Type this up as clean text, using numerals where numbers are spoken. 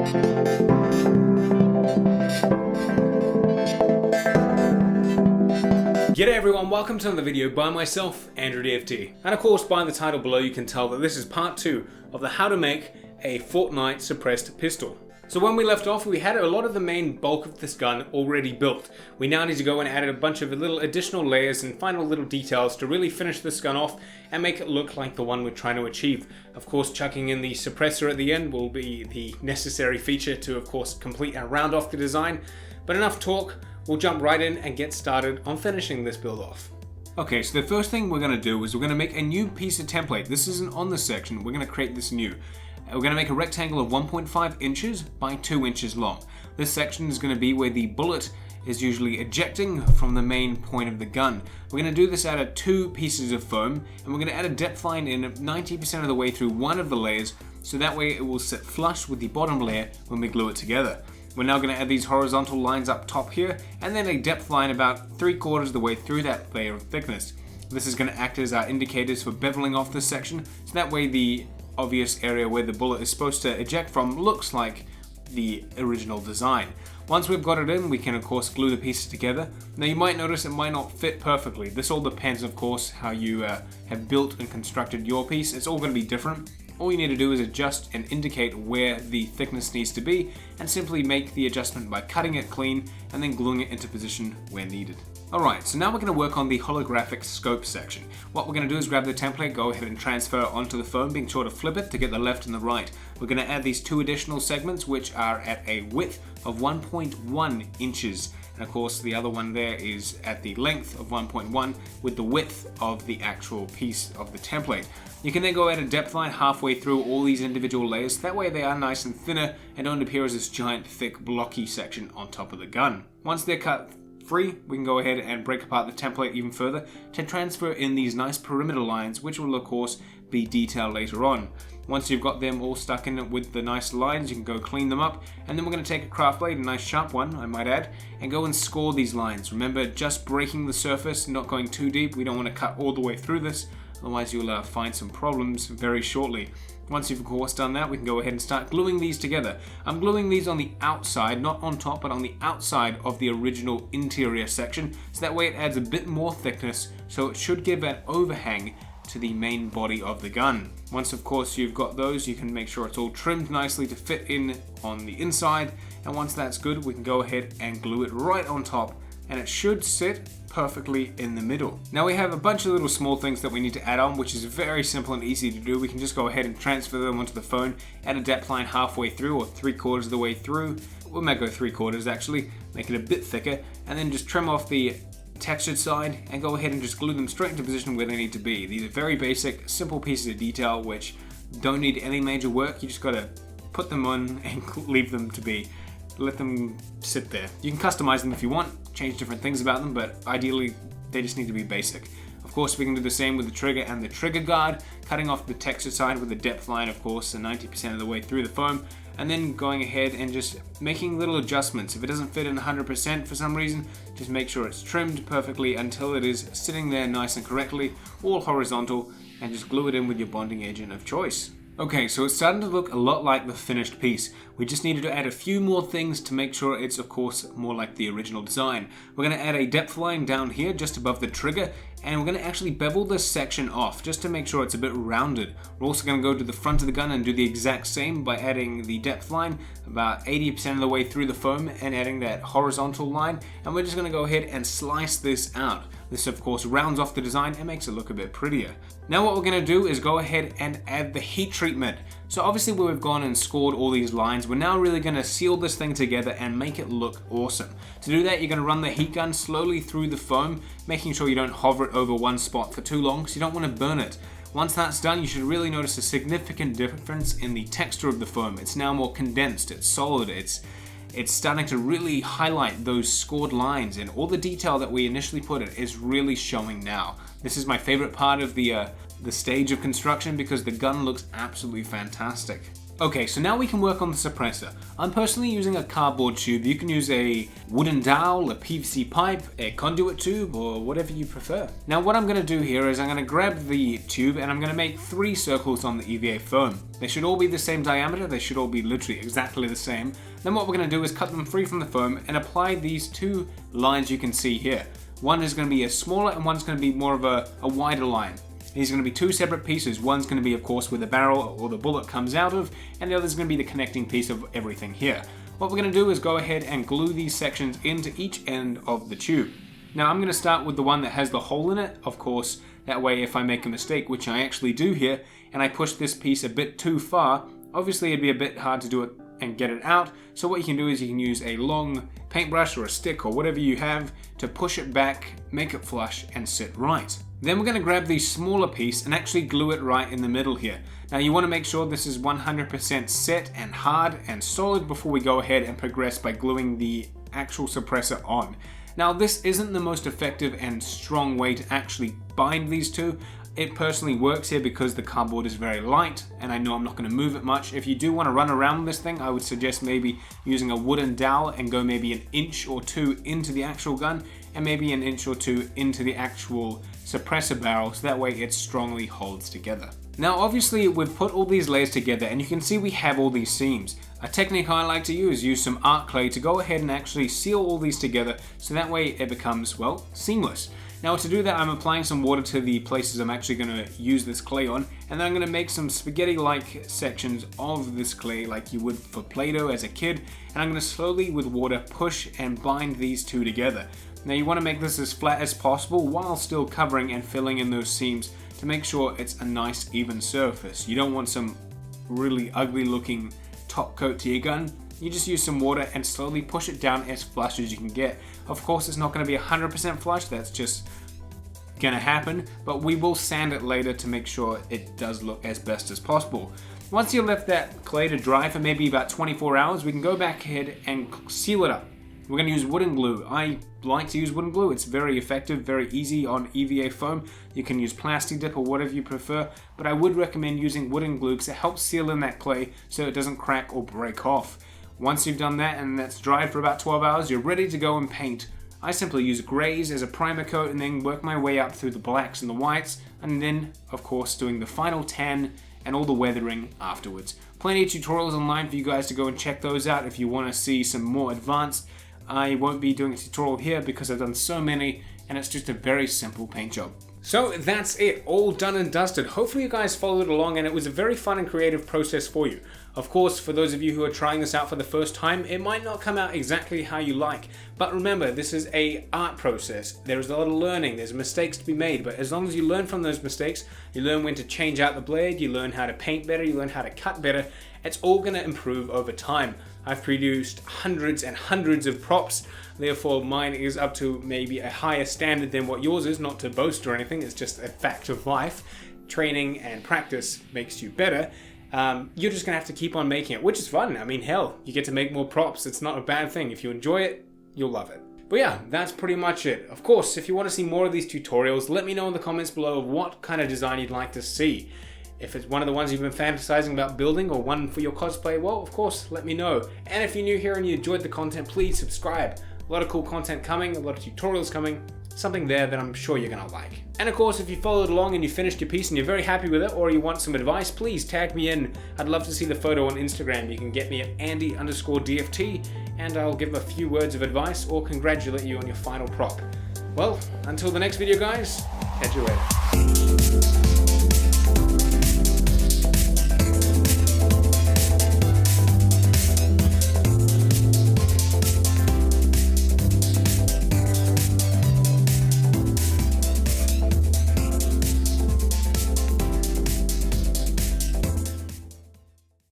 G'day everyone, welcome to another video by myself, Andrew DFT. And of course, by the title below you can tell that this is part 2 of the how to make a FORTNITE suppressed pistol. So when we left off, we had a lot of the main bulk of this gun already built. We now need to go and add a bunch of little additional layers and final little details to really finish this gun off and make it look like the one we're trying to achieve. Of course, chucking in the suppressor at the end will be the necessary feature to, of course, complete and round off the design. But enough talk. We'll jump right in and get started on finishing this build off. Okay, so the first thing we're going to do is we're going to make a new piece of template. This isn't on this section, we're going to create this new. We're going to make a rectangle of 1.5 inches by 2 inches long. This section is going to be where the bullet is usually ejecting from the main point of the gun. We're going to do this out of 2 pieces of foam, and we're going to add a depth line in 90% of the way through one of the layers, so that way it will sit flush with the bottom layer when we glue it together. We're now going to add these horizontal lines up top here, and then a depth line about 3/4 of the way through that layer of thickness. This is going to act as our indicators for beveling off this section, so that way the obvious area where the bullet is supposed to eject from looks like the original design. Once we've got it in, we can of course glue the pieces together. Now you might notice it might not fit perfectly. This all depends, of course, how you have built and constructed your piece. It's all going to be different. All you need to do is adjust and indicate where the thickness needs to be, and simply make the adjustment by cutting it clean and then gluing it into position where needed. Alright, so now we're going to work on the holographic scope section. What we're going to do is grab the template, go ahead and transfer it onto the foam, being sure to flip it to get the left and the right. We're going to add these 2 additional segments which are at a width of 1.1 inches. And of course the other one there is at the length of 1.1 with the width of the actual piece of the template. You can then go at a depth line halfway through all these individual layers, that way they are nice and thinner and don't appear as this giant thick blocky section on top of the gun. Once they're cut free, we can go ahead and break apart the template even further to transfer in these nice perimeter lines, which will of course be detailed later on. Once you've got them all stuck in with the nice lines, you can go clean them up, and then we're going to take a craft blade, a nice sharp one I might add, and go and score these lines. Remember, just breaking the surface, not going too deep. We don't want to cut all the way through this, otherwise you'll find some problems very shortly. Once you've of course done that, we can go ahead and start gluing these together. I'm gluing these on the outside, not on top, but on the outside of the original interior section, so that way it adds a bit more thickness, so it should give an overhang to the main body of the gun. Once of course you've got those, you can make sure it's all trimmed nicely to fit in on the inside, and once that's good, we can go ahead and glue it right on top, and it should sit perfectly in the middle. Now we have a bunch of little small things that we need to add on, which is very simple and easy to do. We can just go ahead and transfer them onto the phone, add a depth line halfway through or 3/4 of the way through. We might go 3/4 actually, make it a bit thicker, and then just trim off the textured side and go ahead and just glue them straight into position where they need to be. These are very basic, simple pieces of detail which don't need any major work. You just gotta put them on and leave them to be. Let them sit there. You can customize them if you want, change different things about them, but ideally they just need to be basic. Of course, we can do the same with the trigger and the trigger guard, cutting off the texture side with the depth line, of course, and 90% of the way through the foam, and then going ahead and just making little adjustments. If it doesn't fit in 100% for some reason, just make sure it's trimmed perfectly until it is sitting there nice and correctly, all horizontal, and just glue it in with your bonding agent of choice. Okay, so it's starting to look a lot like the finished piece. We just needed to add a few more things to make sure it's of course more like the original design. We're going to add a depth line down here just above the trigger, and we're going to actually bevel this section off just to make sure it's a bit rounded. We're also going to go to the front of the gun and do the exact same by adding the depth line about 80% of the way through the foam and adding that horizontal line, and we're just going to go ahead and slice this out. This of course rounds off the design and makes it look a bit prettier. Now what we're going to do is go ahead and add the heat treatment. So obviously where we've gone and scored all these lines, we're now really going to seal this thing together and make it look awesome. To do that, you're going to run the heat gun slowly through the foam, making sure you don't hover it over one spot for too long because you don't want to burn it. Once that's done, you should really notice a significant difference in the texture of the foam. It's now more condensed, it's solid, it's starting to really highlight those scored lines, and all the detail that we initially put in is really showing now. This is my favorite part of the stage of construction because the gun looks absolutely fantastic. Okay, so now we can work on the suppressor. I'm personally using a cardboard tube. You can use a wooden dowel, a PVC pipe, a conduit tube, or whatever you prefer. Now what I'm going to do here is I'm going to grab the tube and I'm going to make 3 circles on the EVA foam. They should all be the same diameter, they should all be literally exactly the same. Then what we're going to do is cut them free from the foam and apply these 2 lines you can see here. One is going to be a smaller and one's going to be more of a wider line. These are going to be 2 separate pieces. One's going to be, of course, where the barrel or the bullet comes out of, and the other is going to be the connecting piece of everything here. What we're going to do is go ahead and glue these sections into each end of the tube. Now I'm going to start with the one that has the hole in it, of course, that way if I make a mistake, which I actually do here, and I push this piece a bit too far, obviously it'd be a bit hard to do it and get it out. So what you can do is you can use a long paintbrush or a stick or whatever you have to push it back, make it flush, and sit right. Then we're going to grab the smaller piece and actually glue it right in the middle here. Now you want to make sure this is 100% set and hard and solid before we go ahead and progress by gluing the actual suppressor on. Now this isn't the most effective and strong way to actually bind these two. It personally works here because the cardboard is very light and I know I'm not going to move it much. If you do want to run around this thing, I would suggest maybe using a wooden dowel and go maybe an inch or 2 into the actual gun and maybe an inch or 2 into the actual suppressor barrel, so that way it strongly holds together. Now obviously we've put all these layers together and you can see we have all these seams. A technique I like to use some art clay to go ahead and actually seal all these together so that way it becomes, well, seamless. Now to do that I'm applying some water to the places I'm actually going to use this clay on, and then I'm going to make some spaghetti-like sections of this clay like you would for Play-Doh as a kid, and I'm going to slowly with water push and bind these two together. Now you want to make this as flat as possible while still covering and filling in those seams to make sure it's a nice even surface. You don't want some really ugly looking top coat to your gun. You just use some water and slowly push it down as flush as you can get. Of course it's not going to be 100% flush, that's just going to happen, but we will sand it later to make sure it does look as best as possible. Once you left that clay to dry for maybe about 24 hours, we can go back ahead and seal it up. We're going to use wooden glue. I like to use wooden glue. It's very effective, very easy on EVA foam. You can use plastic dip or whatever you prefer, but I would recommend using wooden glue because it helps seal in that clay so it doesn't crack or break off. Once you've done that and that's dried for about 12 hours, you're ready to go and paint. I simply use grays as a primer coat and then work my way up through the blacks and the whites, and then, of course, doing the final tan and all the weathering afterwards. Plenty of tutorials online for you guys to go and check those out if you want to see some more advanced. I won't be doing a tutorial here because I've done so many and it's just a very simple paint job. So that's it, all done and dusted. Hopefully you guys followed along and it was a very fun and creative process for you. Of course, for those of you who are trying this out for the first time, it might not come out exactly how you like. But remember, this is an art process. There is a lot of learning, there's mistakes to be made, but as long as you learn from those mistakes, you learn when to change out the blade, you learn how to paint better, you learn how to cut better, it's all going to improve over time. I've produced hundreds and hundreds of props, therefore mine is up to maybe a higher standard than what yours is, not to boast or anything, it's just a fact of life. Training and practice makes you better. You're just going to have to keep on making it, which is fun. I mean, hell, you get to make more props, it's not a bad thing. If you enjoy it, you'll love it. But yeah, that's pretty much it. Of course, if you want to see more of these tutorials, let me know in the comments below of what kind of design you'd like to see. If it's one of the ones you've been fantasizing about building or one for your cosplay, well, of course, let me know. And if you're new here and you enjoyed the content, please subscribe. A lot of cool content coming, a lot of tutorials coming, something there that I'm sure you're gonna like. And of course, if you followed along and you finished your piece and you're very happy with it, or you want some advice, please tag me in. I'd love to see the photo on Instagram. You can get me at Andy_DFT, and I'll give a few words of advice or congratulate you on your final prop. Well, until the next video, guys, catch you later.